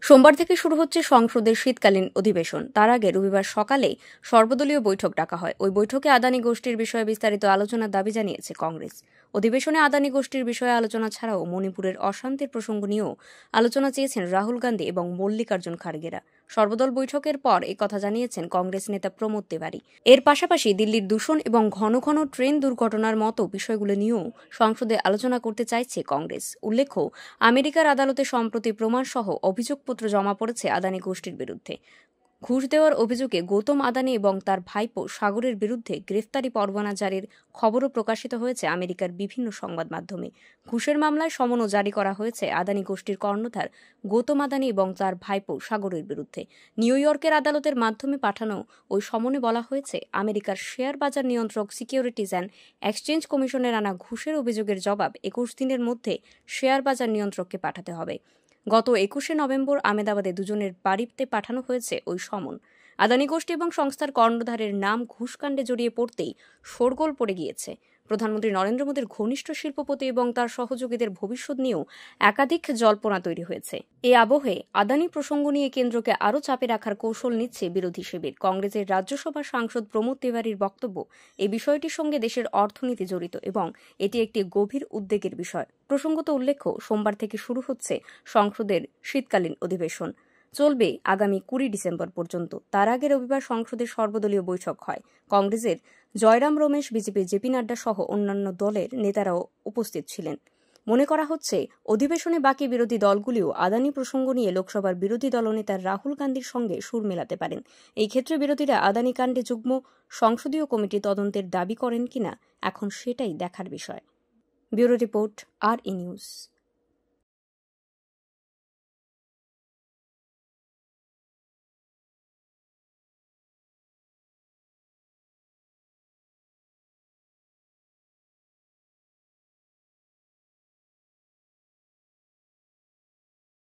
সোমবার থেকে শুরু হচ্ছে সংসদের শীতকালীন অধিবেশন। তার আগে রবিবার সকালে সর্বদলীয় বৈঠক ডাকা হয়। ওই বৈঠকে আদানি গোষ্ঠীর বিষয়ে বিস্তারিত আলোচনার দাবি জানিয়েছে কংগ্রেস। অধিবেশনে আদানি গোষ্ঠীর বিষয়ে আলোচনা ছাড়াও মণিপুরের অশান্তির প্রসঙ্গ নিয়েও আলোচনা চেয়েছেন রাহুল গান্ধী এবং মল্লিকার্জুন খার্গেরা। সর্বদল বৈঠকের পর একথা জানিয়েছেন কংগ্রেস নেতা প্রমোদ তিওয়ারি। এর পাশাপাশি দিল্লির দূষণ এবং ঘন ঘন ট্রেন দুর্ঘটনার মতো বিষয়গুলো নিয়েও সংসদে আলোচনা করতে চাইছে কংগ্রেস। উল্লেখ্য, আমেরিকার আদালতে সম্প্রতি প্রমাণসহ অভিযোগপত্র জমা পড়েছে আদানি গোষ্ঠীর বিরুদ্ধে। ঘুষ দেওয়ার অভিযোগে গৌতম আদানি এবং তার ভাইপো সাগরের বিরুদ্ধে গ্রেফতারি পরোয়ানা জারির খবরও প্রকাশিত হয়েছে আমেরিকার বিভিন্ন সংবাদ মাধ্যমে। ঘুষের মামলায় সমনও জারি করা হয়েছে আদানি গোষ্ঠীর কর্ণধার গৌতম আদানি এবং তার ভাইপো সাগরের বিরুদ্ধে। নিউ ইয়র্কের আদালতের মাধ্যমে পাঠানো ওই সমনে বলা হয়েছে, আমেরিকার শেয়ার বাজার নিয়ন্ত্রক সিকিউরিটিজ অ্যান্ড এক্সচেঞ্জ কমিশনের আনা ঘুষের অভিযোগের জবাব 21 দিনের মধ্যে শেয়ার বাজার নিয়ন্ত্রককে পাঠাতে হবে। গত 21শে নভেম্বর আহমেদাবাদে দুজনের বাড়িতে পাঠানো হয়েছে ওই সমন। আদানি গোষ্ঠী এবং সংস্থার কর্ণধারের নাম ঘুষকাণ্ডে জড়িয়ে পড়তেই শোরগোল পড়ে গিয়েছে। প্রধানমন্ত্রী নরেন্দ্র মোদীর ঘনিষ্ঠ শিল্পপতি এবং তার সহযোগীদের ভবিষ্যৎ নিয়েও একাধিক জল্পনা তৈরি হয়েছে। এই আবহে আদানি প্রসঙ্গ নিয়ে কেন্দ্রকে আরও চাপে রাখার কৌশল নিচ্ছে বিরোধী শিবির। কংগ্রেসের রাজ্যসভার সাংসদ প্রমোদ তিওয়ারির বক্তব্য, এই বিষয়টির সঙ্গে দেশের অর্থনীতি জড়িত এবং এটি একটি গভীর উদ্বেগের বিষয়। প্রসঙ্গত উল্লেখ্য, সোমবার থেকে শুরু হচ্ছে সংসদের শীতকালীন অধিবেশন। চলবে আগামী 20 ডিসেম্বর পর্যন্ত। তার আগে রবিবার সংসদের সর্বদলীয় বৈঠক হয়। কংগ্রেসের জয়রাম রমেশ, বিজেপির জেপি নাড্ডা সহ অন্যান্য দলের নেতারাও উপস্থিত ছিলেন। মনে করা হচ্ছে, অধিবেশনে বাকি বিরোধী দলগুলিও আদানি প্রসঙ্গ নিয়ে লোকসভার বিরোধী দলনেতা রাহুল গান্ধীর সঙ্গে সুর মেলাতে পারেন। এই ক্ষেত্রে বিরোধীরা আদানি কাণ্ডে যুগ্ম সংসদীয় কমিটি তদন্তের দাবি করেন কিনা এখন সেটাই দেখার বিষয়। Bureau report, RE news.